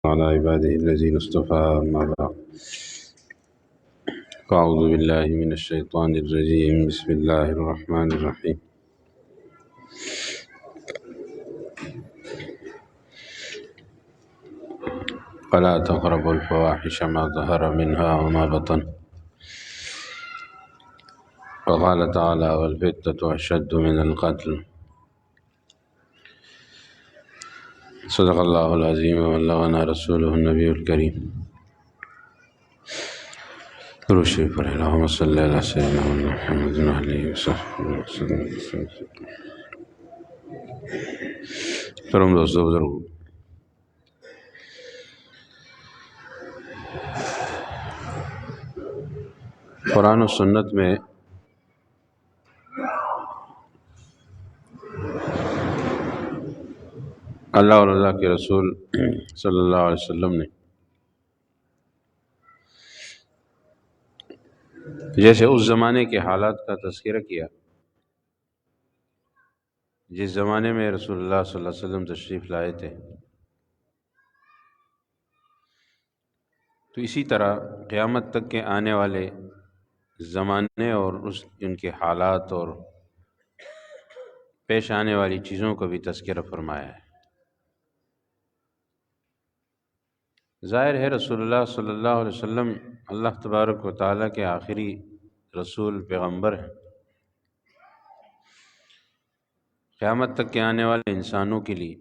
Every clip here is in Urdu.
على عباده الذين اصطفى أما بعد فأعوذ بالله من الشيطان الرجيم بسم الله الرحمن الرحيم ولا تقربوا الفواحش ما ظهر منها وما بطن وقال تعالى والفتنة أشد من القتل صدق الله العظيم وبلغنا رسوله النبي الكريم درود شریف پڑھیں اللہم صلی علی سیدنا محمد علیہ وسلم. کرم دوستو بزرگو، قرآن و سنت میں اللہ اور اللہ کے رسول صلی اللہ علیہ وسلم نے جیسے اس زمانے کے حالات کا تذکرہ کیا جس زمانے میں رسول اللہ صلی اللہ علیہ وسلم تشریف لائے تھے، تو اسی طرح قیامت تک کے آنے والے زمانے اور ان کے حالات اور پیش آنے والی چیزوں کا بھی تذکرہ فرمایا ہے۔ ظاہر ہے رسول اللہ صلی اللہ علیہ وسلم اللہ تبارک و تعالیٰ کے آخری رسول پیغمبر ہیں۔ قیامت تک کے آنے والے انسانوں کے لیے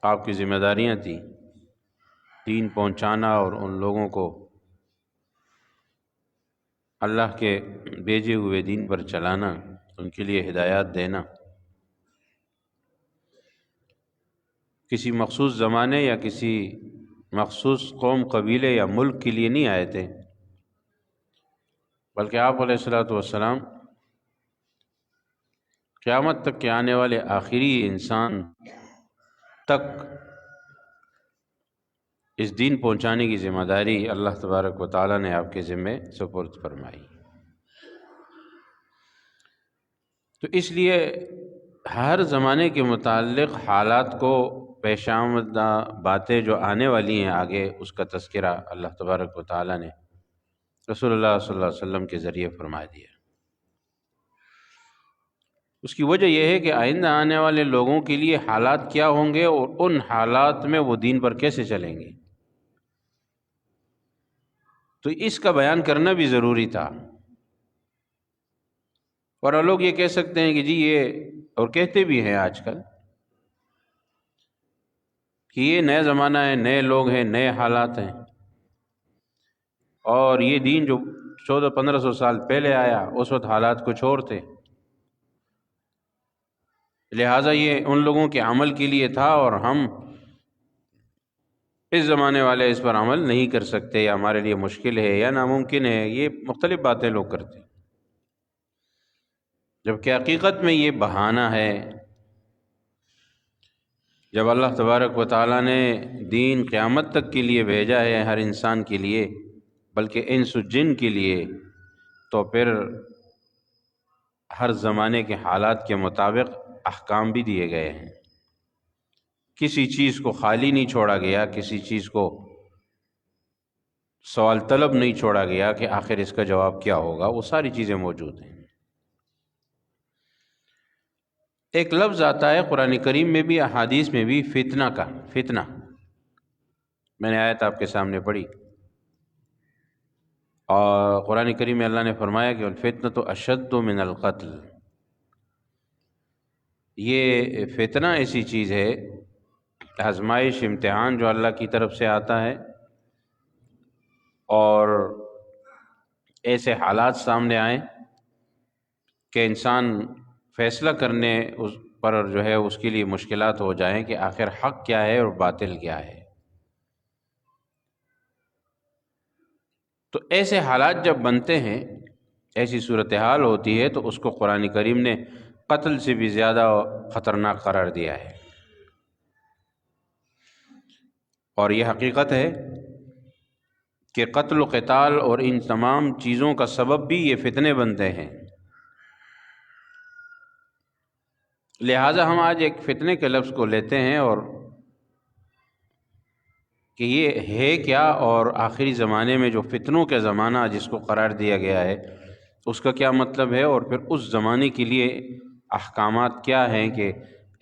آپ کی ذمہ داریاں تھیں، دین پہنچانا اور ان لوگوں کو اللہ کے بھیجے ہوئے دین پر چلانا، ان کے لیے ہدایات دینا۔ کسی مخصوص زمانے یا کسی مخصوص قوم، قبیلے یا ملک کے لیے نہیں آئے تھے، بلکہ آپ علیہ الصلوۃ والسلام قیامت تک کے آنے والے آخری انسان تک اس دین پہنچانے کی ذمہ داری اللہ تبارک و تعالیٰ نے آپ کے ذمے سپرد فرمائی۔ تو اس لیے ہر زمانے کے متعلق حالات کو، پیش آمدہ باتیں جو آنے والی ہیں آگے، اس کا تذکرہ اللہ تبارک و تعالیٰ نے رسول اللہ صلی اللہ علیہ وسلم کے ذریعے فرما دیا۔ اس کی وجہ یہ ہے کہ آئندہ آنے والے لوگوں کے لیے حالات کیا ہوں گے اور ان حالات میں وہ دین پر کیسے چلیں گے، تو اس کا بیان کرنا بھی ضروری تھا۔ اور لوگ یہ کہہ سکتے ہیں کہ جی یہ، اور کہتے بھی ہیں آج کل، کہ یہ نیا زمانہ ہے، نئے لوگ ہیں، نئے حالات ہیں، اور یہ دین جو 1400-1500 سال پہلے آیا اس وقت حالات کچھ اور تھے، لہٰذا یہ ان لوگوں کے عمل کے لیے تھا اور ہم اس زمانے والے اس پر عمل نہیں کر سکتے، یا ہمارے لیے مشکل ہے یا ناممکن ہے۔ یہ مختلف باتیں لوگ کرتے ہیں، جبکہ حقیقت میں یہ بہانہ ہے۔ جب اللہ تبارک و تعالیٰ نے دین قیامت تک کے لیے بھیجا ہے، ہر انسان کے لیے، بلکہ انس و جن کے لیے، تو پھر ہر زمانے کے حالات کے مطابق احکام بھی دیے گئے ہیں۔ کسی چیز کو خالی نہیں چھوڑا گیا، کسی چیز کو سوال طلب نہیں چھوڑا گیا کہ آخر اس کا جواب کیا ہوگا، وہ ساری چیزیں موجود ہیں۔ ایک لفظ آتا ہے قرآن کریم میں بھی، احادیث میں بھی، فتنہ کا۔ فتنہ، میں نے آیت آپ کے سامنے پڑھی، اور قرآن کریم میں اللہ نے فرمایا کہ الفتنۃ اشد من القتل۔ یہ فتنہ ایسی چیز ہے، آزمائش، امتحان جو اللہ کی طرف سے آتا ہے، اور ایسے حالات سامنے آئیں کہ انسان فیصلہ کرنے پر جو ہے اس کے لیے مشکلات ہو جائیں کہ آخر حق کیا ہے اور باطل کیا ہے۔ تو ایسے حالات جب بنتے ہیں، ایسی صورتحال ہوتی ہے، تو اس کو قرآن کریم نے قتل سے بھی زیادہ خطرناک قرار دیا ہے۔ اور یہ حقیقت ہے کہ قتل و قتال اور ان تمام چیزوں کا سبب بھی یہ فتنے بنتے ہیں۔ لہٰذا ہم آج ایک فتنے کے لفظ کو لیتے ہیں اور کہ یہ ہے کیا، اور آخری زمانے میں جو فتنوں کا زمانہ جس کو قرار دیا گیا ہے اس کا کیا مطلب ہے، اور پھر اس زمانے کے لیے احکامات کیا ہیں کہ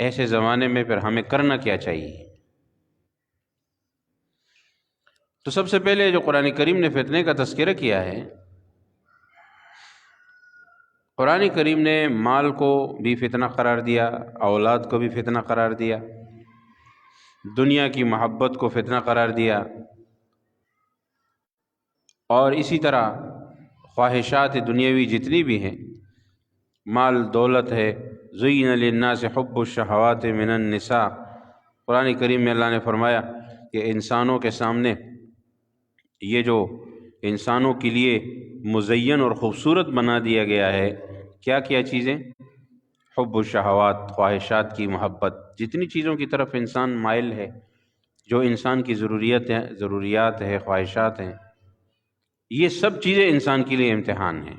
ایسے زمانے میں پھر ہمیں کرنا کیا چاہیے۔ تو سب سے پہلے جو قرآن کریم نے فتنے کا تذکرہ کیا ہے، قرآن کریم نے مال کو بھی فتنہ قرار دیا، اولاد کو بھی فتنہ قرار دیا، دنیا کی محبت کو فتنہ قرار دیا، اور اسی طرح خواہشات دنیاوی جتنی بھی ہیں، مال دولت ہے، زین للناس حب الشہوات من النساء، قرآن کریم میں اللہ نے فرمایا کہ انسانوں کے سامنے یہ جو انسانوں کے لیے مزین اور خوبصورت بنا دیا گیا ہے، کیا کیا چیزیں؟ حب الشہوات، خواہشات کی محبت، جتنی چیزوں کی طرف انسان مائل ہے، جو انسان کی ضروریات ہے، خواہشات ہیں، یہ سب چیزیں انسان کے لیے امتحان ہیں،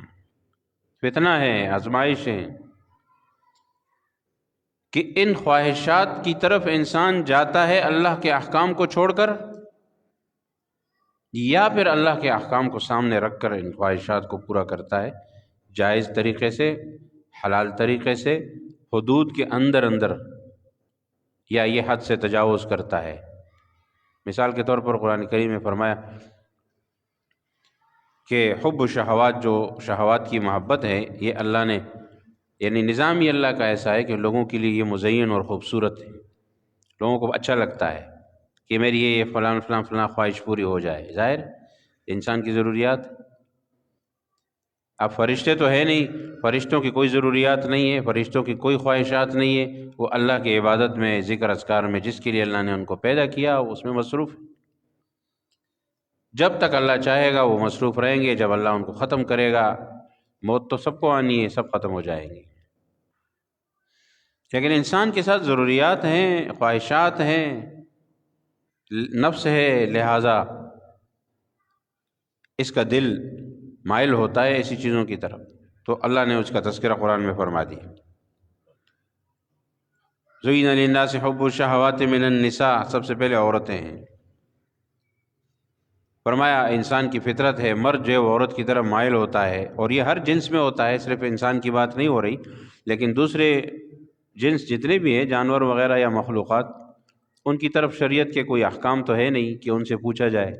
فتنہ ہے، آزمائش ہے، کہ ان خواہشات کی طرف انسان جاتا ہے اللہ کے احکام کو چھوڑ کر، یا پھر اللہ کے احکام کو سامنے رکھ کر ان خواہشات کو پورا کرتا ہے، جائز طریقے سے، حلال طریقے سے، حدود کے اندر یا یہ حد سے تجاوز کرتا ہے۔ مثال کے طور پر قرآن کریم میں فرمایا کہ حب و شہوات، جو شہوات کی محبت ہے، یہ اللہ نے، یعنی نظام ہی اللہ کا ایسا ہے کہ لوگوں کے لیے یہ مزین اور خوبصورت ہے، لوگوں کو اچھا لگتا ہے کہ میری یہ فلاں فلاں فلاں خواہش پوری ہو جائے۔ ظاہر انسان کی ضروریات، اب فرشتے تو ہے نہیں، فرشتوں کی کوئی ضروریات نہیں ہے، فرشتوں کی کوئی خواہشات نہیں ہے، وہ اللہ کی عبادت میں، ذکر اذکار میں، جس کے لیے اللہ نے ان کو پیدا کیا اس میں مصروف ہے۔ جب تک اللہ چاہے گا وہ مصروف رہیں گے، جب اللہ ان کو ختم کرے گا، موت تو سب کو آنی ہے، سب ختم ہو جائیں گے، لیکن انسان کے ساتھ ضروریات ہیں، خواہشات ہیں، نفس ہے، لہذا اس کا دل مائل ہوتا ہے ایسی چیزوں کی طرف، تو اللہ نے اس کا تذکرہ قرآن میں فرما دیا۔ زین للناس حب الشہوات من النساء، سب سے پہلے عورتیں ہیں، فرمایا انسان کی فطرت ہے، مرد جو عورت کی طرف مائل ہوتا ہے، اور یہ ہر جنس میں ہوتا ہے، صرف انسان کی بات نہیں ہو رہی، لیکن دوسرے جنس جتنے بھی ہیں، جانور وغیرہ یا مخلوقات، ان کی طرف شریعت کے کوئی احکام تو ہے نہیں کہ ان سے پوچھا جائے،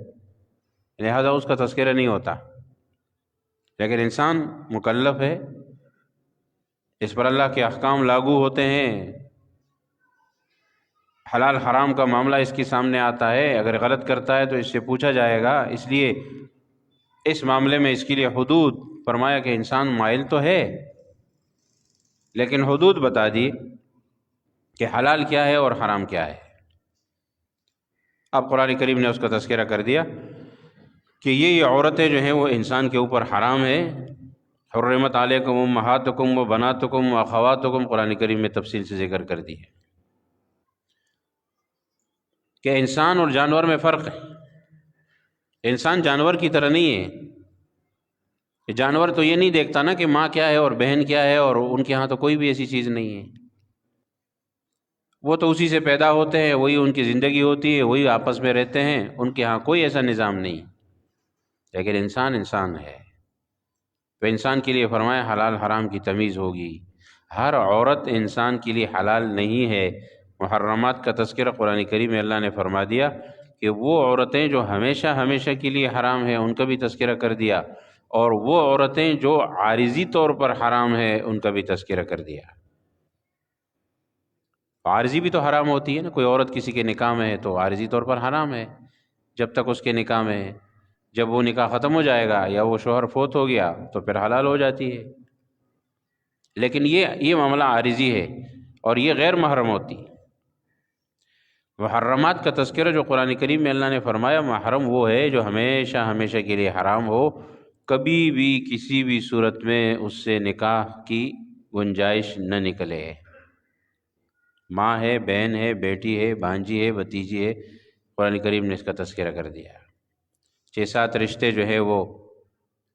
لہذا اس کا تذکرہ نہیں ہوتا، لیکن انسان مکلف ہے، اس پر اللہ کے احکام لاگو ہوتے ہیں، حلال حرام کا معاملہ اس کے سامنے آتا ہے، اگر غلط کرتا ہے تو اس سے پوچھا جائے گا، اس لیے اس معاملے میں اس کے لیے حدود فرمایا کہ انسان مائل تو ہے، لیکن حدود بتا دی کہ حلال کیا ہے اور حرام کیا ہے۔ اب قرآن کریم نے اس کا تذکرہ کر دیا کہ یہ عورتیں جو ہیں وہ انسان کے اوپر حرام ہے، حرمت علیکم امہاتکم و بناتکم و اخواتکم، قرآن کریم میں تفصیل سے ذکر کر دی ہے کہ انسان اور جانور میں فرق ہے۔ انسان جانور کی طرح نہیں ہے، کہ جانور تو یہ نہیں دیکھتا نا کہ ماں کیا ہے اور بہن کیا ہے، اور ان کے ہاں تو کوئی بھی ایسی چیز نہیں ہے، وہ تو اسی سے پیدا ہوتے ہیں، وہی ان کی زندگی ہوتی ہے، وہی آپس میں رہتے ہیں، ان کے ہاں کوئی ایسا نظام نہیں، لیکن انسان انسان ہے، تو انسان کے لیے فرمایا حلال حرام کی تمیز ہوگی، ہر عورت انسان کے لیے حلال نہیں ہے۔ محرمات کا تذکرہ قرآن کریم میں اللہ نے فرما دیا کہ وہ عورتیں جو ہمیشہ ہمیشہ کے لیے حرام ہیں ان کا بھی تذکرہ کر دیا، اور وہ عورتیں جو عارضی طور پر حرام ہیں ان کا بھی تذکرہ کر دیا۔ عارضی بھی تو حرام ہوتی ہے نا، کوئی عورت کسی کے نکاح میں ہے تو عارضی طور پر حرام ہے جب تک اس کے نکاح میں ہے، جب وہ نکاح ختم ہو جائے گا یا وہ شوہر فوت ہو گیا تو پھر حلال ہو جاتی ہے، لیکن یہ معاملہ عارضی ہے اور یہ غیر محرم ہوتی ہے۔ محرمات کا تذکرہ جو قرآن کریم میں اللہ نے فرمایا، محرم وہ ہے جو ہمیشہ ہمیشہ کے لیے حرام ہو، کبھی بھی کسی بھی صورت میں اس سے نکاح کی گنجائش نہ نکلے، ماں ہے، بہن ہے، بیٹی ہے، بھانجی ہے، بھتیجی ہے، قرآن کریم نے اس کا تذکرہ کر دیا۔ 6-7 رشتے جو ہے وہ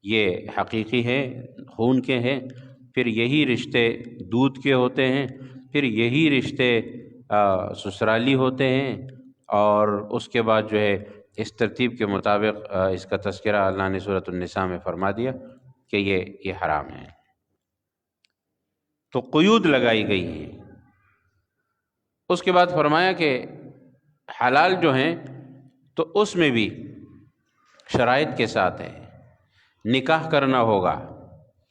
یہ حقیقی ہیں، خون کے ہیں، پھر یہی رشتے دودھ کے ہوتے ہیں، پھر یہی رشتے سسرالی ہوتے ہیں، اور اس کے بعد جو ہے اس ترتیب کے مطابق اس کا تذکرہ اللہ نے سورۃ النساء میں فرما دیا کہ یہ حرام ہے۔ تو قیود لگائی گئی ہیں۔ اس کے بعد فرمایا کہ حلال جو ہیں تو اس میں بھی شرائط کے ساتھ ہے، نکاح کرنا ہوگا،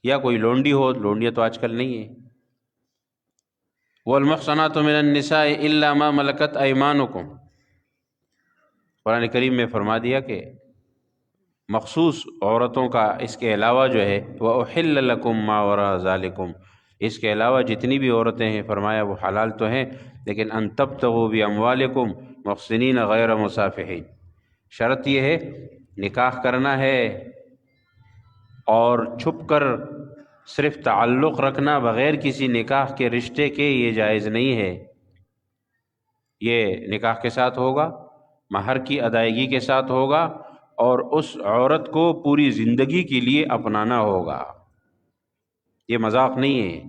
یا کوئی لونڈی ہو، لونڈیاں تو آج کل نہیں ہیں، والمحصنات من النساء الا ما ملکت ایمانکم، قرآن کریم میں فرما دیا کہ مخصوص عورتوں کا اس کے علاوہ جو ہے وَأُحِلَّ لَكُم مَّا وَرَاءَ ذَلِكُم، اس کے علاوہ جتنی بھی عورتیں ہیں فرمایا وہ حلال تو ہیں، لیکن ان تبتغوا باموالکم محسنین غیر مسافحین، شرط یہ ہے نکاح کرنا ہے اور چھپ کر صرف تعلق رکھنا بغیر کسی نکاح کے رشتے کے یہ جائز نہیں ہے، یہ نکاح کے ساتھ ہوگا، مہر کی ادائیگی کے ساتھ ہوگا، اور اس عورت کو پوری زندگی کے لیے اپنانا ہوگا، یہ مذاق نہیں ہے۔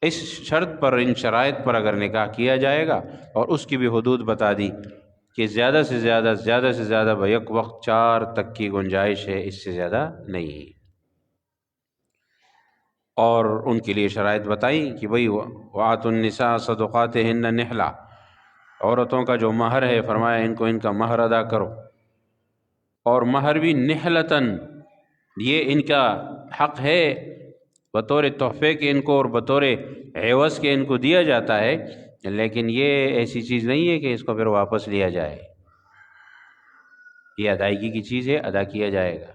اس شرط پر، ان شرائط پر اگر نکاح کیا جائے گا، اور اس کی بھی حدود بتا دی کہ زیادہ سے زیادہ بیک وقت 4 تک کی گنجائش ہے، اس سے زیادہ نہیں ہے، اور ان کے لیے شرائط بتائیں کہ بھئی وَآتُوا النِّسَاءَ صَدُقَاتِهِنَّ نِحْلَةً، عورتوں کا جو مہر ہے فرمایا ان کو ان کا مہر ادا کرو، اور مہر بھی نحلتاً، یہ ان کا حق ہے بطور تحفے کے ان کو اور بطور عوض کے ان کو دیا جاتا ہے، لیکن یہ ایسی چیز نہیں ہے کہ اس کو پھر واپس لیا جائے، یہ ادائیگی کی چیز ہے، ادا کیا جائے گا۔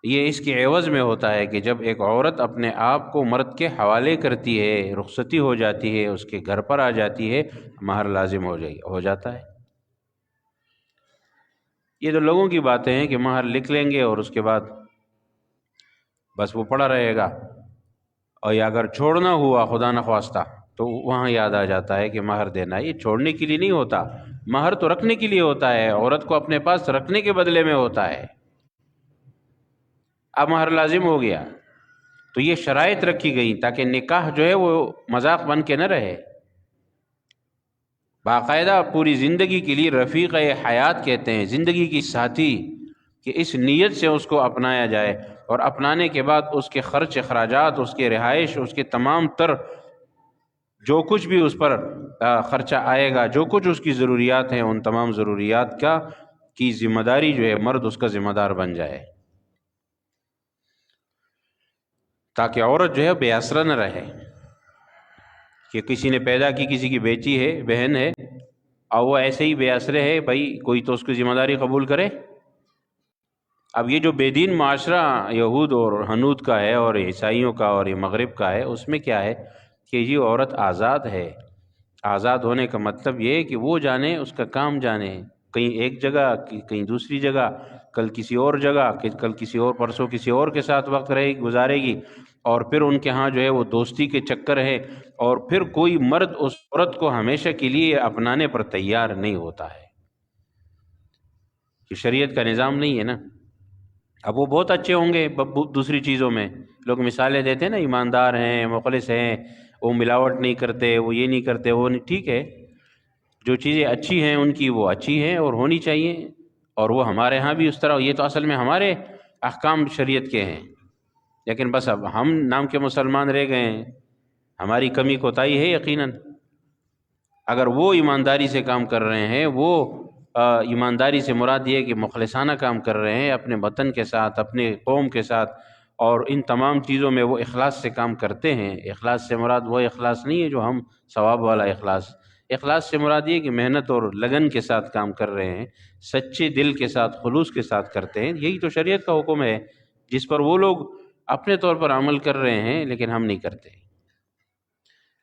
یہ اس کے عوض میں ہوتا ہے کہ جب ایک عورت اپنے آپ کو مرد کے حوالے کرتی ہے، رخصتی ہو جاتی ہے، اس کے گھر پر آ جاتی ہے، مہر لازم ہو جاتا ہے۔ یہ تو لوگوں کی باتیں ہیں کہ مہر لکھ لیں گے اور اس کے بعد بس وہ پڑا رہے گا، اور یا اگر چھوڑنا ہوا خدا نخواستہ تو وہاں یاد آ جاتا ہے کہ مہر دینا ہے۔ یہ چھوڑنے کے لیے نہیں ہوتا، مہر تو رکھنے کے لیے ہوتا ہے، عورت کو اپنے پاس رکھنے کے بدلے میں ہوتا ہے۔ اب مہر لازم ہو گیا تو یہ شرائط رکھی گئی تاکہ نکاح جو ہے وہ مذاق بن کے نہ رہے، باقاعدہ پوری زندگی کے لیے رفیق حیات کہتے ہیں، زندگی کی ساتھی، کہ اس نیت سے اس کو اپنایا جائے، اور اپنانے کے بعد اس کے خرچ اخراجات، اس کے رہائش، اس کے تمام تر جو کچھ بھی اس پر خرچہ آئے گا، جو کچھ اس کی ضروریات ہیں، ان تمام ضروریات کی ذمہ داری جو ہے مرد اس کا ذمہ دار بن جائے، تاکہ عورت جو ہے بے آسرا نہ رہے کہ کسی نے پیدا کی، کسی کی بیٹی ہے، بہن ہے، اور وہ ایسے ہی بے آسرے ہے، بھائی کوئی تو اس کی ذمہ داری قبول کرے۔ اب یہ جو بے دین معاشرہ یہود اور ہنود کا ہے اور عیسائیوں کا اور یہ مغرب کا ہے، اس میں کیا ہے کہ یہ عورت آزاد ہے۔ آزاد ہونے کا مطلب یہ ہے کہ وہ جانے، اس کا کام جانے، کہیں ایک جگہ، کہیں دوسری جگہ، کل کسی اور جگہ، کل کسی اور، پرسوں کسی اور کے ساتھ وقت گزارے گی، اور پھر ان کے ہاں جو ہے وہ دوستی کے چکر ہے، اور پھر کوئی مرد اس عورت کو ہمیشہ کے لیے اپنانے پر تیار نہیں ہوتا ہے۔ کہ شریعت کا نظام نہیں ہے نا۔ اب وہ بہت اچھے ہوں گے دوسری چیزوں میں، لوگ مثالیں دیتے ہیں نا، ایماندار ہیں، مخلص ہیں، وہ ملاوٹ نہیں کرتے، وہ یہ نہیں کرتے، وہ نہیں، ٹھیک ہے، جو چیزیں اچھی ہیں ان کی وہ اچھی ہیں اور ہونی چاہیے، اور وہ ہمارے ہاں بھی اس طرح، یہ تو اصل میں ہمارے احکام شریعت کے ہیں، لیکن بس اب ہم نام کے مسلمان رہ گئے ہیں، ہماری کمی کوتاہی ہے یقیناً۔ اگر وہ ایمانداری سے کام کر رہے ہیں، وہ ایمانداری سے مراد یہ ہے کہ مخلصانہ کام کر رہے ہیں اپنے وطن کے ساتھ، اپنے قوم کے ساتھ، اور ان تمام چیزوں میں وہ اخلاص سے کام کرتے ہیں۔ اخلاص سے مراد وہ اخلاص نہیں ہے جو ہم ثواب والا اخلاص، اخلاص سے مراد یہ کہ محنت اور لگن کے ساتھ کام کر رہے ہیں، سچے دل کے ساتھ، خلوص کے ساتھ کرتے ہیں۔ یہی تو شریعت کا حکم ہے جس پر وہ لوگ اپنے طور پر عمل کر رہے ہیں لیکن ہم نہیں کرتے۔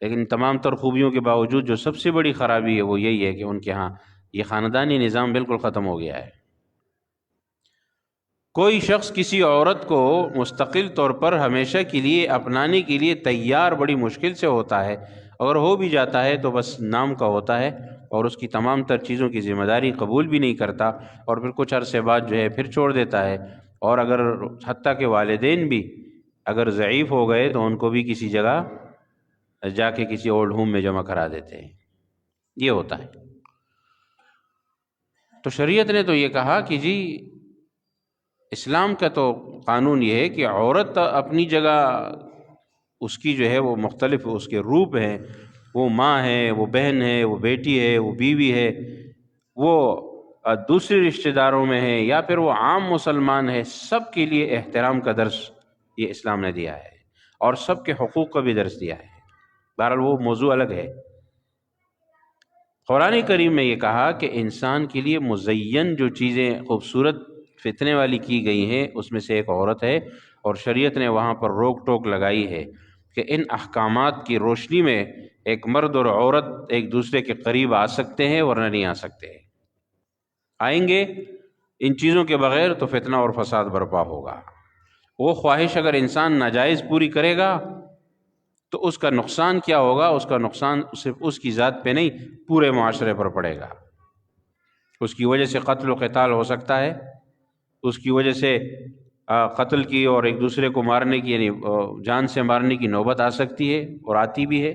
لیکن تمام تر خوبیوں کے باوجود جو سب سے بڑی خرابی ہے وہ یہی ہے کہ ان کے ہاں یہ خاندانی نظام بالکل ختم ہو گیا ہے۔ کوئی شخص کسی عورت کو مستقل طور پر ہمیشہ کے لیے اپنانے کے لیے تیار بڑی مشکل سے ہوتا ہے، اگر ہو بھی جاتا ہے تو بس نام کا ہوتا ہے، اور اس کی تمام تر چیزوں کی ذمہ داری قبول بھی نہیں کرتا، اور پھر کچھ عرصے بعد جو ہے پھر چھوڑ دیتا ہے، اور اگر حتیٰ کہ والدین بھی اگر ضعیف ہو گئے تو ان کو بھی کسی جگہ جا کے کسی اولڈ ہوم میں جمع کرا دیتے ہیں۔ یہ ہوتا ہے۔ تو شریعت نے تو یہ کہا کہ جی اسلام کا تو قانون یہ ہے کہ عورت اپنی جگہ اس کی جو ہے وہ مختلف اس کے روپ ہیں، وہ ماں ہے، وہ بہن ہے، وہ بیٹی ہے، وہ بیوی ہے، وہ دوسرے رشتہ داروں میں ہے، یا پھر وہ عام مسلمان ہے، سب کے لیے احترام کا درس یہ اسلام نے دیا ہے، اور سب کے حقوق کا بھی درس دیا ہے۔ بہرحال وہ موضوع الگ ہے۔ قرآن کریم میں یہ کہا کہ انسان کے لیے مزین جو چیزیں خوبصورت فتنے والی کی گئی ہیں اس میں سے ایک عورت ہے، اور شریعت نے وہاں پر روک ٹوک لگائی ہے کہ ان احکامات کی روشنی میں ایک مرد اور عورت ایک دوسرے کے قریب آ سکتے ہیں ورنہ نہیں آ سکتے۔ آئیں گے ان چیزوں کے بغیر تو فتنہ اور فساد برپا ہوگا۔ وہ خواہش اگر انسان ناجائز پوری کرے گا تو اس کا نقصان کیا ہوگا؟ اس کا نقصان صرف اس کی ذات پہ نہیں، پورے معاشرے پر پڑے گا۔ اس کی وجہ سے قتل و قتال ہو سکتا ہے، اس کی وجہ سے قتل کی اور ایک دوسرے کو مارنے کی، یعنی جان سے مارنے کی نوبت آ سکتی ہے اور آتی بھی ہے۔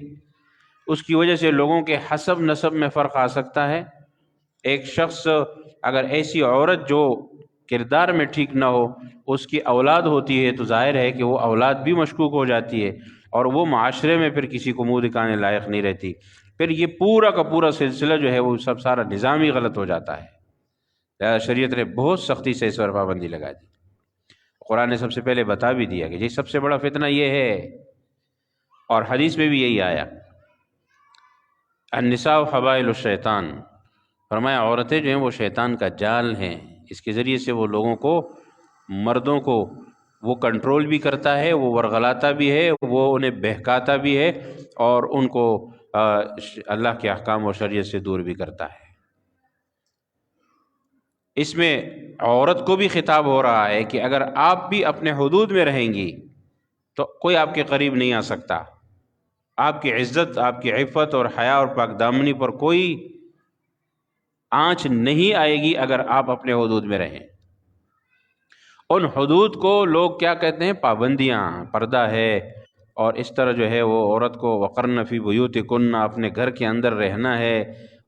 اس کی وجہ سے لوگوں کے حسب نسب میں فرق آ سکتا ہے۔ ایک شخص اگر ایسی عورت جو کردار میں ٹھیک نہ ہو اس کی اولاد ہوتی ہے تو ظاہر ہے کہ وہ اولاد بھی مشکوک ہو جاتی ہے، اور وہ معاشرے میں پھر کسی کو منہ دکھانے لائق نہیں رہتی۔ پھر یہ پورا کا پورا سلسلہ جو ہے وہ سب سارا نظام ہی غلط ہو جاتا ہے۔ لہذا شریعت نے بہت سختی سے اس پر پابندی لگا دی۔ قرآن نے سب سے پہلے بتا بھی دیا کہ یہ سب سے بڑا فتنہ یہ ہے، اور حدیث میں بھی یہی آیا، النساء حبائل الشیطان، فرمایا عورتیں جو ہیں وہ شیطان کا جال ہیں، اس کے ذریعے سے وہ لوگوں کو، مردوں کو وہ کنٹرول بھی کرتا ہے، وہ ورغلاتا بھی ہے، وہ انہیں بہکاتا بھی ہے، اور ان کو اللہ کے احکام و شریعت سے دور بھی کرتا ہے۔ اس میں عورت کو بھی خطاب ہو رہا ہے کہ اگر آپ بھی اپنے حدود میں رہیں گی تو کوئی آپ کے قریب نہیں آ سکتا، آپ کی عزت، آپ کی عفت اور حیا اور پاک دامنی پر کوئی آنچ نہیں آئے گی اگر آپ اپنے حدود میں رہیں۔ ان حدود کو لوگ کیا کہتے ہیں؟ پابندیاں، پردہ ہے، اور اس طرح جو ہے وہ عورت کو وقرن فی بیوتکن، اپنے گھر کے اندر رہنا ہے،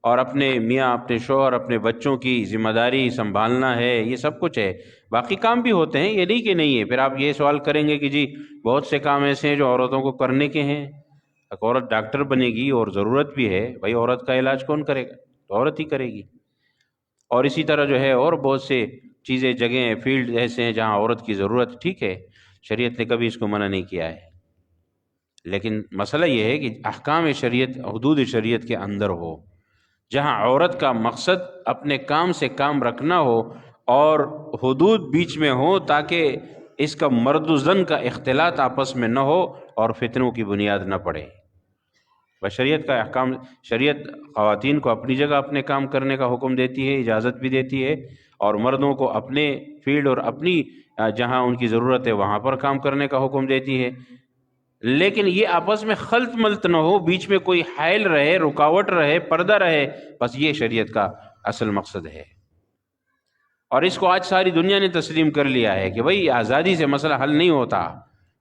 اور اپنے میاں، اپنے شوہر، اپنے بچوں کی ذمہ داری سنبھالنا ہے، یہ سب کچھ ہے۔ باقی کام بھی ہوتے ہیں، یہ نہیں کہ نہیں ہے۔ پھر آپ یہ سوال کریں گے کہ جی بہت سے کام ایسے ہیں جو عورتوں کو کرنے کے ہیں۔ ایک عورت ڈاکٹر بنے گی اور ضرورت بھی ہے، بھائی عورت کا علاج کون کرے گا؟ تو عورت ہی کرے گی۔ اور اسی طرح جو ہے اور بہت سے چیزیں، جگہیں، فیلڈ ایسے ہیں جہاں عورت کی ضرورت، ٹھیک ہے، شریعت نے کبھی اس کو منع نہیں کیا ہے، لیکن مسئلہ یہ ہے کہ احکام شریعت، حدود شریعت کے اندر ہو، جہاں عورت کا مقصد اپنے کام سے کام رکھنا ہو اور حدود بیچ میں ہو، تاکہ اس کا مرد و زن کا اختلاط آپس میں نہ ہو اور فتنوں کی بنیاد نہ پڑے۔ بس شریعت کا احکام، شریعت خواتین کو اپنی جگہ اپنے کام کرنے کا حکم دیتی ہے، اجازت بھی دیتی ہے، اور مردوں کو اپنے فیلڈ اور اپنی جہاں ان کی ضرورت ہے وہاں پر کام کرنے کا حکم دیتی ہے، لیکن یہ آپس میں خلط ملط نہ ہو، بیچ میں کوئی حائل رہے، رکاوٹ رہے، پردہ رہے، بس یہ شریعت کا اصل مقصد ہے۔ اور اس کو آج ساری دنیا نے تسلیم کر لیا ہے کہ بھئی آزادی سے مسئلہ حل نہیں ہوتا۔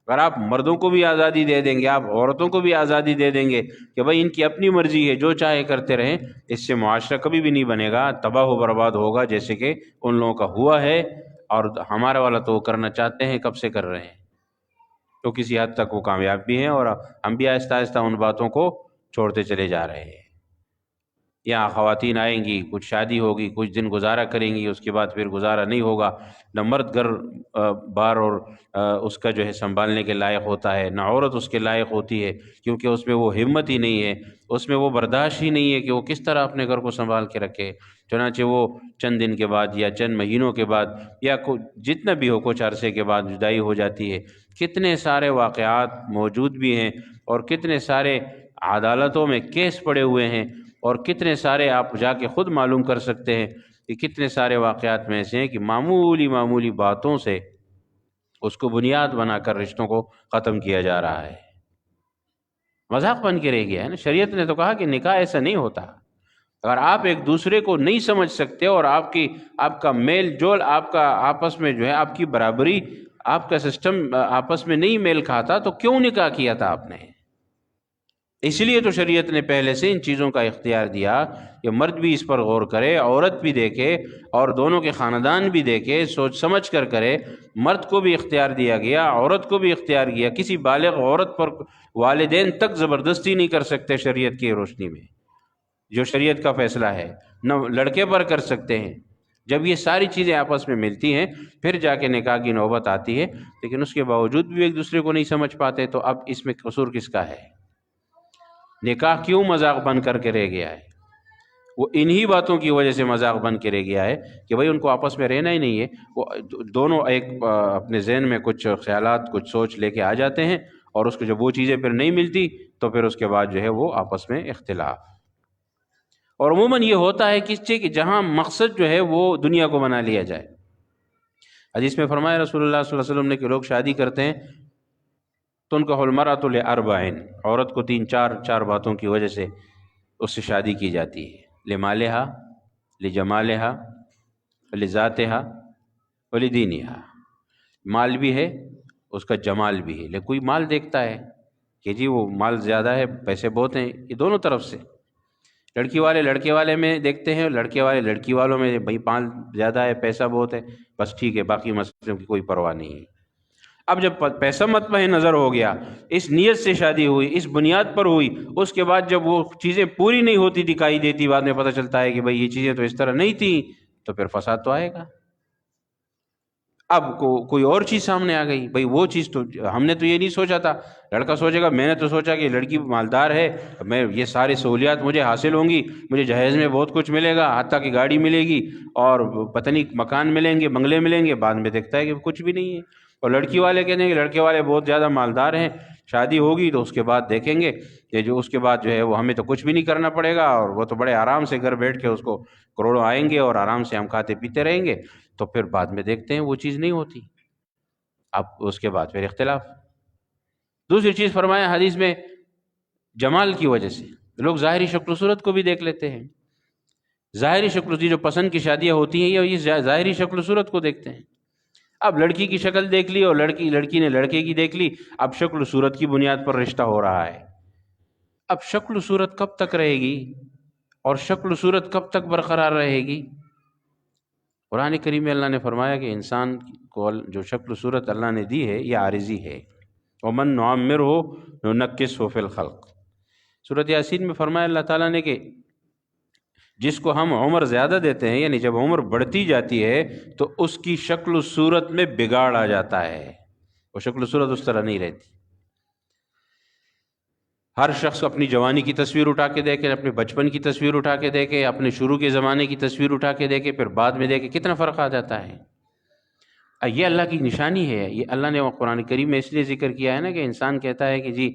اگر آپ مردوں کو بھی آزادی دے دیں گے، آپ عورتوں کو بھی آزادی دے دیں گے کہ بھئی ان کی اپنی مرضی ہے، جو چاہے کرتے رہیں، اس سے معاشرہ کبھی بھی نہیں بنے گا، تباہ و برباد ہوگا، جیسے کہ ان لوگوں کا ہوا ہے، اور ہمارا والا تو وہ کرنا چاہتے ہیں، کب سے کر رہے ہیں، تو کسی حد تک وہ کامیاب بھی ہیں، اور ہم بھی آہستہ آہستہ ان باتوں کو چھوڑتے چلے جا رہے ہیں۔ یہاں خواتین آئیں گی، کچھ شادی ہوگی، کچھ دن گزارا کریں گی، اس کے بعد پھر گزارا نہیں ہوگا، نہ مرد گھر بار اور اس کا جو ہے سنبھالنے کے لائق ہوتا ہے، نہ عورت اس کے لائق ہوتی ہے، کیونکہ اس میں وہ ہمت ہی نہیں ہے، اس میں وہ برداشت ہی نہیں ہے کہ وہ کس طرح اپنے گھر کو سنبھال کے رکھے۔ چنانچہ وہ چند دن کے بعد یا چند مہینوں کے بعد یا جتنا بھی ہو، کچھ عرصے کے بعد جدائی ہو جاتی ہے۔ کتنے سارے واقعات موجود بھی ہیں، اور کتنے سارے عدالتوں میں کیس پڑے ہوئے ہیں، اور کتنے سارے آپ جا کے خود معلوم کر سکتے ہیں کہ کتنے سارے واقعات میں ایسے ہیں کہ معمولی باتوں سے اس کو بنیاد بنا کر رشتوں کو ختم کیا جا رہا ہے۔ مذاق بن کے رہ گیا ہے نا۔ شریعت نے تو کہا کہ نکاح ایسا نہیں ہوتا۔ اگر آپ ایک دوسرے کو نہیں سمجھ سکتے اور آپ کا میل جول، آپ کا آپس میں جو ہے آپ کی برابری، آپ کا سسٹم آپس میں نہیں میل کھاتا، تو کیوں نکاح کیا تھا آپ نے؟ اس لیے تو شریعت نے پہلے سے ان چیزوں کا اختیار دیا کہ مرد بھی اس پر غور کرے، عورت بھی دیکھے، اور دونوں کے خاندان بھی دیکھے، سوچ سمجھ کر کرے۔ مرد کو بھی اختیار دیا گیا، عورت کو بھی اختیار کیا۔ کسی بالغ عورت پر والدین تک زبردستی نہیں کر سکتے شریعت کی روشنی میں، جو شریعت کا فیصلہ ہے، نہ لڑکے پر کر سکتے ہیں۔ جب یہ ساری چیزیں آپس میں ملتی ہیں پھر جا کے نکاح کی نوبت آتی ہے، لیکن اس کے باوجود بھی ایک دوسرے کو نہیں سمجھ پاتے، تو اب اس میں قصور کس کا ہے؟ نکاح کیوں مذاق بن کر کے رہ گیا ہے؟ وہ انہی باتوں کی وجہ سے مذاق بن کے رہ گیا ہے کہ بھائی ان کو آپس میں رہنا ہی نہیں ہے۔ وہ دونوں ایک اپنے ذہن میں کچھ خیالات، کچھ سوچ لے کے آ جاتے ہیں، اور اس کو جب وہ چیزیں پھر نہیں ملتی تو پھر اس کے بعد جو ہے وہ آپس میں اختلاف۔ اور عموماً یہ ہوتا ہے کس چیز کہ جہاں مقصد جو ہے وہ دنیا کو بنا لیا جائے۔ حدیث میں فرمایا رسول اللہ صلی اللہ علیہ وسلم نے کہ لوگ شادی کرتے ہیں تنکح المرأة لأربع، عورت کو چار باتوں کی وجہ سے اس سے شادی کی جاتی ہے: لمالہا، لجمالہا، لذاتہا، ولدینہا۔ مال بھی ہے، اس کا جمال بھی ہے۔ لیکن کوئی مال دیکھتا ہے کہ جی وہ مال زیادہ ہے، پیسے بہت ہیں، یہ دونوں طرف سے۔ لڑکی والے لڑکے والے میں دیکھتے ہیں، لڑکے والے لڑکی والوں میں، بھائی مال زیادہ ہے، پیسہ بہت ہے، بس ٹھیک ہے، باقی مسئلوں کی کوئی پرواہ نہیں ہے۔ اب جب پیسہ مطمئن نظر ہو گیا، اس نیت سے شادی ہوئی، اس بنیاد پر ہوئی، اس کے بعد جب وہ چیزیں پوری نہیں ہوتی دکھائی دیتی، بعد میں پتہ چلتا ہے کہ بھائی یہ چیزیں تو اس طرح نہیں تھیں، تو پھر فساد تو آئے گا۔ اب کوئی اور چیز سامنے آ گئی، بھائی وہ چیز تو ہم نے تو یہ نہیں سوچا تھا۔ لڑکا سوچے گا میں نے تو سوچا کہ لڑکی مالدار ہے، میں یہ ساری سہولیات مجھے حاصل ہوں گی، مجھے جہیز میں بہت کچھ ملے گا، حتیٰ کہ گاڑی ملے گی اور پتہ نہیں مکان ملیں گے، بنگلے ملیں گے۔ بعد میں دیکھتا ہے کہ کچھ بھی نہیں ہے۔ اور لڑکی والے کہتے ہیں کہ لڑکے والے بہت زیادہ مالدار ہیں، شادی ہوگی تو اس کے بعد دیکھیں گے کہ جو اس کے بعد جو ہے وہ ہمیں تو کچھ بھی نہیں کرنا پڑے گا، اور وہ تو بڑے آرام سے گھر بیٹھ کے اس کو کروڑوں آئیں گے اور آرام سے ہم کھاتے پیتے رہیں گے۔ تو پھر بعد میں دیکھتے ہیں وہ چیز نہیں ہوتی، اب اس کے بعد پھر اختلاف۔ دوسری چیز فرمایا حدیث میں، جمال کی وجہ سے لوگ ظاہری شکل و صورت کو بھی دیکھ لیتے ہیں۔ ظاہری شکل جو پسند کی شادیاں ہوتی ہیں یہ ظاہری شکل و صورت کو دیکھتے ہیں۔ اب لڑکی کی شکل دیکھ لی اور لڑکی نے لڑکے کی دیکھ لی، اب شکل و صورت کی بنیاد پر رشتہ ہو رہا ہے۔ اب شکل و صورت کب تک رہے گی اور شکل و صورت کب تک برقرار رہے گی؟ قرآن کریم میں اللہ نے فرمایا کہ انسان کو جو شکل و صورت اللہ نے دی ہے یہ عارضی ہے۔ وَمَن نُعَمِّرْهُ نُنَكِّسْهُ فِي الْخَلْقِ۔ سورۃ یاسین میں فرمایا اللہ تعالیٰ نے کہ جس کو ہم عمر زیادہ دیتے ہیں، یعنی جب عمر بڑھتی جاتی ہے تو اس کی شکل و صورت میں بگاڑ آ جاتا ہے، وہ شکل و صورت اس طرح نہیں رہتی۔ ہر شخص اپنی جوانی کی تصویر اٹھا کے دیکھے، اپنے بچپن کی تصویر اٹھا کے دیکھے، اپنے شروع کے زمانے کی تصویر اٹھا کے دیکھے، پھر بعد میں دیکھے، کتنا فرق آ جاتا ہے۔ یہ اللہ کی نشانی ہے۔ یہ اللہ نے قرآن کریم میں اس لیے ذکر کیا ہے نا کہ انسان کہتا ہے کہ جی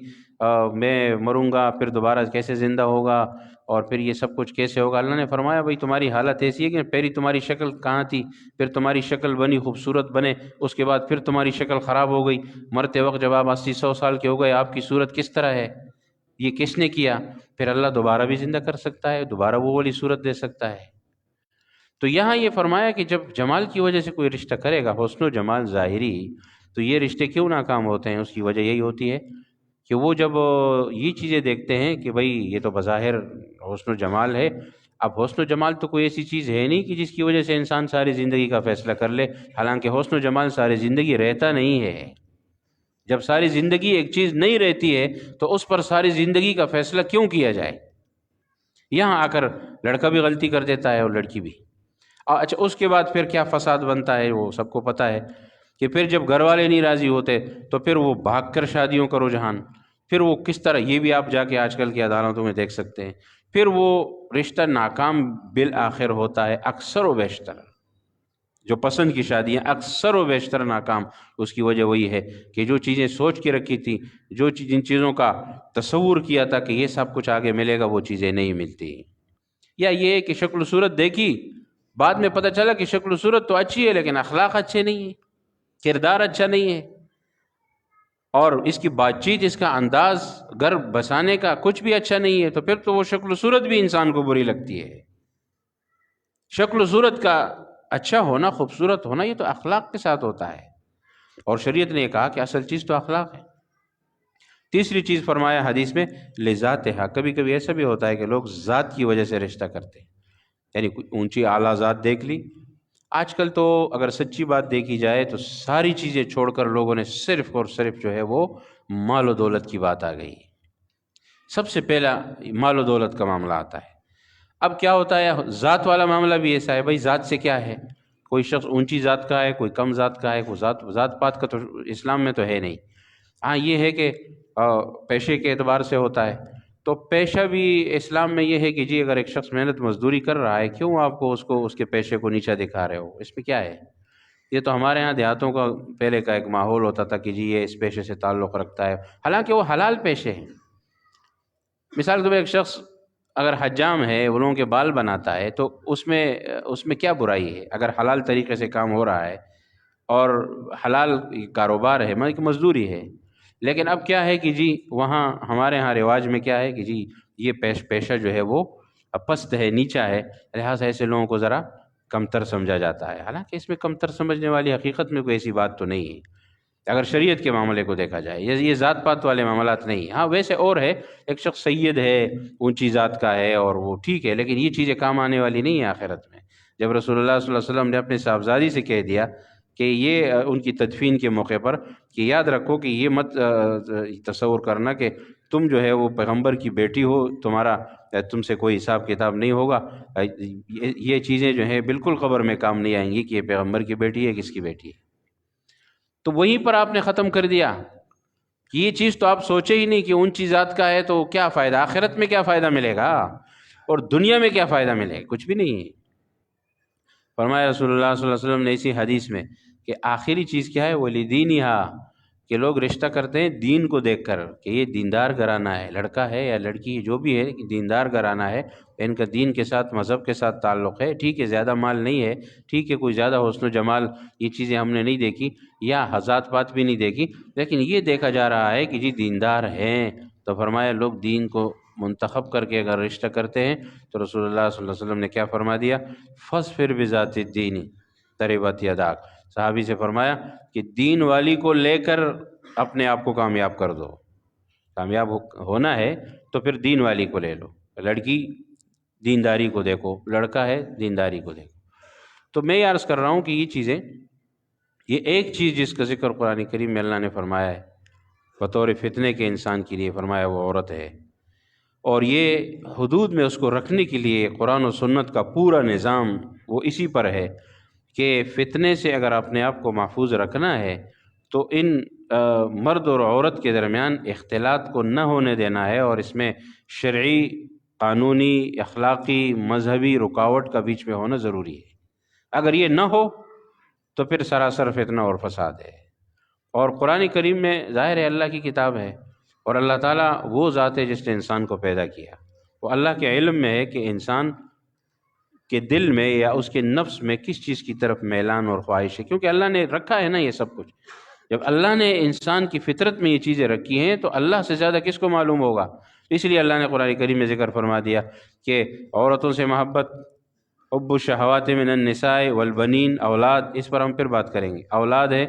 میں مروں گا، پھر دوبارہ کیسے زندہ ہوگا، اور پھر یہ سب کچھ کیسے ہوگا۔ اللہ نے فرمایا بھائی تمہاری حالت ایسی ہے کہ پہلی تمہاری شکل کہاں تھی، پھر تمہاری شکل بنی، خوبصورت بنے، اس کے بعد پھر تمہاری شکل خراب ہو گئی، مرتے وقت جب آپ 80-100 سال کے ہو گئے آپ کی صورت کس طرح ہے، یہ کس نے کیا؟ پھر اللہ دوبارہ بھی زندہ کر سکتا ہے، دوبارہ وہ والی صورت دے سکتا ہے۔ تو یہاں یہ فرمایا کہ جب جمال کی وجہ سے کوئی رشتہ کرے گا، حسن و جمال ظاہری، تو یہ رشتے کیوں ناکام ہوتے ہیں؟ اس کی وجہ یہی ہوتی ہے کہ وہ جب یہ چیزیں دیکھتے ہیں کہ بھئی یہ تو بظاہر حسن و جمال ہے، اب حسن و جمال تو کوئی ایسی چیز ہے نہیں کہ جس کی وجہ سے انسان ساری زندگی کا فیصلہ کر لے، حالانکہ حسن و جمال ساری زندگی رہتا نہیں ہے۔ جب ساری زندگی ایک چیز نہیں رہتی ہے تو اس پر ساری زندگی کا فیصلہ کیوں کیا جائے؟ یہاں آ کر لڑکا بھی غلطی کر دیتا ہے اور لڑکی بھی۔ اچھا اس کے بعد پھر کیا فساد بنتا ہے وہ سب کو پتہ ہے کہ پھر جب گھر والے نہیں راضی ہوتے تو پھر وہ بھاگ کر شادیوں کا رجحان، پھر وہ کس طرح، یہ بھی آپ جا کے آج کل کی عدالتوں میں دیکھ سکتے ہیں، پھر وہ رشتہ ناکام بالآخر ہوتا ہے۔ اکثر و بیشتر جو پسند کی شادیاں اکثر و بیشتر ناکام، اس کی وجہ وہی ہے کہ جو چیزیں سوچ کے رکھی تھی، جن چیزوں کا تصور کیا تھا کہ یہ سب کچھ آگے ملے گا، وہ چیزیں نہیں ملتی۔ یا یہ ہے کہ شکل و صورت دیکھی، بعد میں پتہ چلا کہ شکل و صورت تو اچھی ہے لیکن اخلاق اچھے نہیں ہیں، کردار اچھا نہیں ہے، اور اس کی بات چیت، اس کا انداز گھر بسانے کا کچھ بھی اچھا نہیں ہے، تو پھر تو وہ شکل و صورت بھی انسان کو بری لگتی ہے۔ شکل و صورت کا اچھا ہونا، خوبصورت ہونا، یہ تو اخلاق کے ساتھ ہوتا ہے، اور شریعت نے کہا کہ اصل چیز تو اخلاق ہے۔ تیسری چیز فرمایا حدیث میں لذاتہا، کبھی کبھی ایسا بھی ہوتا ہے کہ لوگ ذات کی وجہ سے رشتہ کرتے ہیں، یعنی کوئی اونچی اعلیٰ ذات دیکھ لی۔ آج کل تو اگر سچی بات دیکھی جائے تو ساری چیزیں چھوڑ کر لوگوں نے صرف اور صرف جو ہے وہ مال و دولت کی بات آ گئی، سب سے پہلا مال و دولت کا معاملہ آتا ہے۔ اب کیا ہوتا ہے، ذات والا معاملہ بھی ایسا ہے، بھائی ذات سے کیا ہے، کوئی شخص اونچی ذات کا ہے، کوئی کم ذات کا ہے، کوئی ذات پات کا تو اسلام میں تو ہے نہیں۔ ہاں یہ ہے کہ پیشے کے اعتبار سے ہوتا ہے، تو پیشہ بھی اسلام میں یہ ہے کہ جی اگر ایک شخص محنت مزدوری کر رہا ہے، کیوں آپ کو اس کے پیشے کو نیچا دکھا رہے ہو، اس میں کیا ہے؟ یہ تو ہمارے ہاں دیہاتوں کا پہلے کا ایک ماحول ہوتا تھا کہ جی یہ اس پیشے سے تعلق رکھتا ہے، حالانکہ وہ حلال پیشے ہیں۔ مثال کے طور پر ایک شخص اگر حجام ہے، وہ لوگوں کے بال بناتا ہے، تو اس میں کیا برائی ہے اگر حلال طریقے سے کام ہو رہا ہے اور حلال کاروبار ہے، مطلب کہ مزدوری ہے۔ لیکن اب کیا ہے کہ جی وہاں ہمارے ہاں رواج میں کیا ہے کہ جی یہ پیشہ جو ہے وہ پست ہے، نیچا ہے، لہٰذا ایسے لوگوں کو ذرا کمتر سمجھا جاتا ہے، حالانکہ اس میں کمتر سمجھنے والی حقیقت میں کوئی ایسی بات تو نہیں ہے اگر شریعت کے معاملے کو دیکھا جائے، یہ ذات پات والے معاملات نہیں۔ ہاں ویسے اور ہے، ایک شخص سید ہے، اونچی ذات کا ہے اور وہ ٹھیک ہے، لیکن یہ چیزیں کام آنے والی نہیں ہیں آخرت میں۔ جب رسول اللہ صلی اللہ علیہ وسلم نے اپنے صاحبزادی سے کہہ دیا کہ یہ ان کی تدفین کے موقع پر کہ یاد رکھو کہ یہ مت تصور کرنا کہ تم جو ہے وہ پیغمبر کی بیٹی ہو، تم سے کوئی حساب کتاب نہیں ہوگا، یہ چیزیں جو ہیں بالکل قبر میں کام نہیں آئیں گی کہ یہ پیغمبر کی بیٹی ہے، کس کی بیٹی ہے۔ تو وہیں پر آپ نے ختم کر دیا کہ یہ چیز تو آپ سوچے ہی نہیں کہ اونچی ذات کا ہے تو کیا فائدہ، آخرت میں کیا فائدہ ملے گا اور دنیا میں کیا فائدہ ملے گا، کچھ بھی نہیں ہے۔ فرمایا رسول اللہ صلی اللہ علیہ وسلم نے اسی حدیث میں کہ آخری چیز کیا ہے، وَلِدِينِهَا، کہ لوگ رشتہ کرتے ہیں دین کو دیکھ کر کہ یہ دیندار گھرانہ ہے، لڑکا ہے یا لڑکی جو بھی ہے دیندار گھرانہ ہے، ان کا دین کے ساتھ مذہب کے ساتھ تعلق ہے، ٹھیک ہے زیادہ مال نہیں ہے، ٹھیک ہے کوئی زیادہ حسن و جمال یہ چیزیں ہم نے نہیں دیکھی یا ذات پات بھی نہیں دیکھی، لیکن یہ دیکھا جا رہا ہے کہ جی دیندار ہیں، تو فرمایا لوگ دین کو منتخب کر کے اگر رشتہ کرتے ہیں تو رسول اللہ صلی اللہ علیہ وسلم نے کیا فرما دیا، فَاصْبِرْ بِذَاتِ الدِّينِ تَرِبَتْ يَدَاكَ، صحابی سے فرمایا کہ دین والی کو لے کر اپنے آپ کو کامیاب کر دو، کامیاب ہونا ہے تو پھر دین والی کو لے لو، لڑکی دینداری کو دیکھو، لڑکا ہے دینداری کو دیکھو۔ تو میں یہ عرض کر رہا ہوں کہ یہ چیزیں، یہ ایک چیز جس کا ذکر قرآن کریم میں اللہ نے فرمایا ہے بطور فتنے کے انسان کے لیے، فرمایا وہ عورت ہے، اور یہ حدود میں اس کو رکھنے کے لیے قرآن و سنت کا پورا نظام وہ اسی پر ہے کہ فتنے سے اگر اپنے آپ کو محفوظ رکھنا ہے تو ان مرد اور عورت کے درمیان اختلاط کو نہ ہونے دینا ہے، اور اس میں شرعی، قانونی، اخلاقی، مذہبی رکاوٹ کا بیچ میں ہونا ضروری ہے۔ اگر یہ نہ ہو تو پھر سراسر فتنہ اور فساد ہے۔ اور قرآن کریم میں ظاہر ہے اللہ کی کتاب ہے، اور اللہ تعالیٰ وہ ذات ہے جس نے انسان کو پیدا کیا، وہ اللہ کے علم میں ہے کہ انسان کے دل میں یا اس کے نفس میں کس چیز کی طرف میلان اور خواہش ہے، کیونکہ اللہ نے رکھا ہے نا یہ سب کچھ۔ جب اللہ نے انسان کی فطرت میں یہ چیزیں رکھی ہیں تو اللہ سے زیادہ کس کو معلوم ہوگا؟ اس لیے اللہ نے قرآن کریم میں ذکر فرما دیا کہ عورتوں سے محبت، حب الشہوات من النساء والبنین، اولاد، اس پر ہم پھر بات کریں گے، اولاد ہے،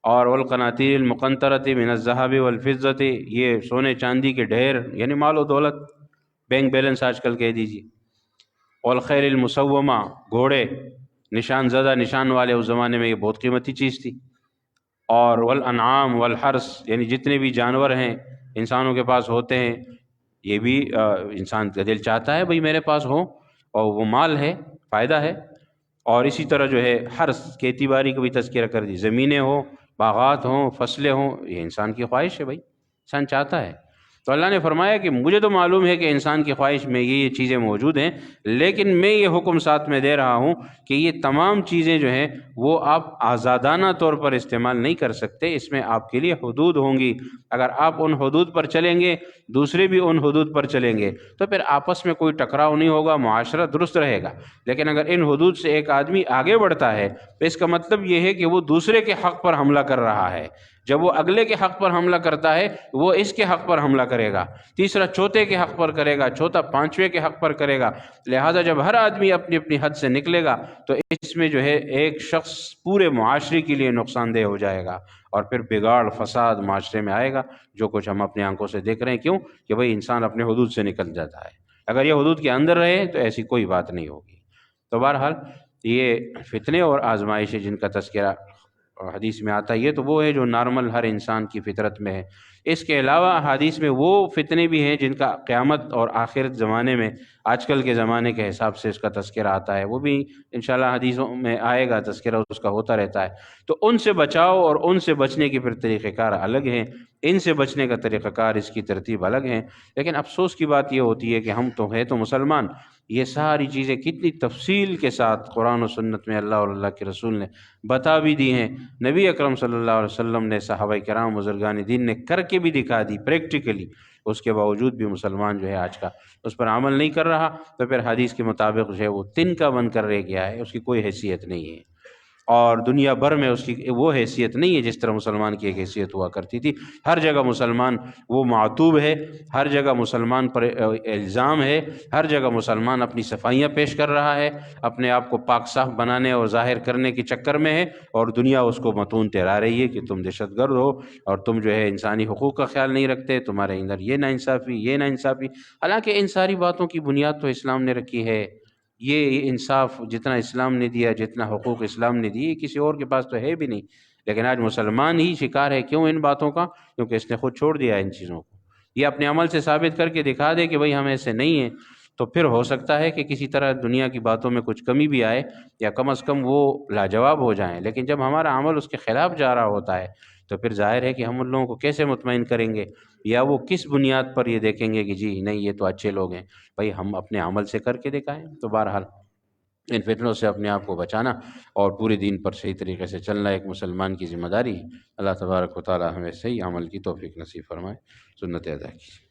اور والقناطیر المقنطرۃ من الذهب والفضۃ، یہ سونے چاندی کے ڈھیر یعنی مال و دولت، بینک بیلنس آج کل کہہ دیجیے، والخیل المسومہ، گھوڑے نشان زدہ، نشان والے، اس زمانے میں یہ بہت قیمتی چیز تھی، اور والانعام والحرث، یعنی جتنے بھی جانور ہیں انسانوں کے پاس ہوتے ہیں، یہ بھی انسان کا دل چاہتا ہے بھئی میرے پاس ہو، اور وہ مال ہے، فائدہ ہے۔ اور اسی طرح جو ہے حرث، کھیتی باڑی کا بھی تذکرہ کر دی، زمینیں ہوں، باغات ہوں، فصلیں ہوں، یہ انسان کی خواہش ہے بھائی، انسان چاہتا ہے۔ تو اللہ نے فرمایا کہ مجھے تو معلوم ہے کہ انسان کی خواہش میں یہ چیزیں موجود ہیں، لیکن میں یہ حکم ساتھ میں دے رہا ہوں کہ یہ تمام چیزیں جو ہیں وہ آپ آزادانہ طور پر استعمال نہیں کر سکتے، اس میں آپ کے لیے حدود ہوں گی۔ اگر آپ ان حدود پر چلیں گے، دوسرے بھی ان حدود پر چلیں گے، تو پھر آپس میں کوئی ٹکراؤ نہیں ہوگا، معاشرہ درست رہے گا۔ لیکن اگر ان حدود سے ایک آدمی آگے بڑھتا ہے تو اس کا مطلب یہ ہے کہ وہ دوسرے کے حق پر حملہ کر رہا ہے۔ جب وہ اگلے کے حق پر حملہ کرتا ہے وہ اس کے حق پر حملہ کرے گا، تیسرا چوتھے کے حق پر کرے گا، چوتھا پانچویں کے حق پر کرے گا۔ لہٰذا جب ہر آدمی اپنی اپنی حد سے نکلے گا تو اس میں جو ہے ایک شخص پورے معاشرے کے لیے نقصان دہ ہو جائے گا، اور پھر بگاڑ فساد معاشرے میں آئے گا، جو کچھ ہم اپنی آنکھوں سے دیکھ رہے ہیں۔ کیوں کہ بھئی انسان اپنے حدود سے نکل جاتا ہے، اگر یہ حدود کے اندر رہے تو ایسی کوئی بات نہیں ہوگی۔ تو بہرحال یہ فتنے اور آزمائشیں جن کا تذکرہ حدیث میں آتا ہے، یہ تو وہ ہے جو نارمل ہر انسان کی فطرت میں ہے۔ اس کے علاوہ حدیث میں وہ فتنے بھی ہیں جن کا قیامت اور آخرت زمانے میں، آج کل کے زمانے کے حساب سے اس کا تذکرہ آتا ہے، وہ بھی انشاءاللہ حدیثوں میں آئے گا، تذکرہ اس کا ہوتا رہتا ہے۔ تو ان سے بچاؤ اور ان سے بچنے کی پھر طریقہ کار الگ ہیں، ان سے بچنے کا طریقہ کار، اس کی ترتیب الگ ہیں۔ لیکن افسوس کی بات یہ ہوتی ہے کہ ہم تو ہیں تو مسلمان، یہ ساری چیزیں کتنی تفصیل کے ساتھ قرآن و سنت میں اللہ اور اللہ کے رسول نے بتا بھی دی ہیں، نبی اکرم صلی اللہ علیہ وسلم نے، صحابہ کرام بزرگان دین نے کر کے بھی دکھا دی پریکٹیکلی۔ اس کے باوجود بھی مسلمان جو ہے آج کا اس پر عمل نہیں کر رہا، تو پھر حدیث کے مطابق جو ہے وہ تن کا بن کر رہ گیا ہے، اس کی کوئی حیثیت نہیں ہے، اور دنیا بھر میں اس کی وہ حیثیت نہیں ہے جس طرح مسلمان کی ایک حیثیت ہوا کرتی تھی۔ ہر جگہ مسلمان وہ معتوب ہے، ہر جگہ مسلمان پر الزام ہے، ہر جگہ مسلمان اپنی صفائیاں پیش کر رہا ہے، اپنے آپ کو پاک صاف بنانے اور ظاہر کرنے کے چکر میں ہے، اور دنیا اس کو متون تیرا رہی ہے کہ تم دہشت گرد ہو اور تم جو ہے انسانی حقوق کا خیال نہیں رکھتے، تمہارے اندر یہ ناانصافی، یہ ناانصافی۔ حالانکہ ان ساری باتوں کی بنیاد تو اسلام نے رکھی ہے۔ یہ انصاف جتنا اسلام نے دیا، جتنا حقوق اسلام نے دیے، کسی اور کے پاس تو ہے بھی نہیں۔ لیکن آج مسلمان ہی شکار ہے، کیوں ان باتوں کا؟ کیونکہ اس نے خود چھوڑ دیا ہے ان چیزوں کو۔ یہ اپنے عمل سے ثابت کر کے دکھا دے کہ بھئی ہم ایسے نہیں ہیں، تو پھر ہو سکتا ہے کہ کسی طرح دنیا کی باتوں میں کچھ کمی بھی آئے، یا کم از کم وہ لاجواب ہو جائیں۔ لیکن جب ہمارا عمل اس کے خلاف جا رہا ہوتا ہے، تو پھر ظاہر ہے کہ ہم ان لوگوں کو کیسے مطمئن کریں گے، یا وہ کس بنیاد پر یہ دیکھیں گے کہ جی نہیں یہ تو اچھے لوگ ہیں۔ بھئی ہم اپنے عمل سے کر کے دکھائیں۔ تو بہرحال ان فتنوں سے اپنے آپ کو بچانا اور پورے دین پر صحیح طریقے سے چلنا ایک مسلمان کی ذمہ داری ہے۔ اللہ تبارک و تعالی ہمیں صحیح عمل کی توفیق نصیب فرمائے، سنت ادا کی۔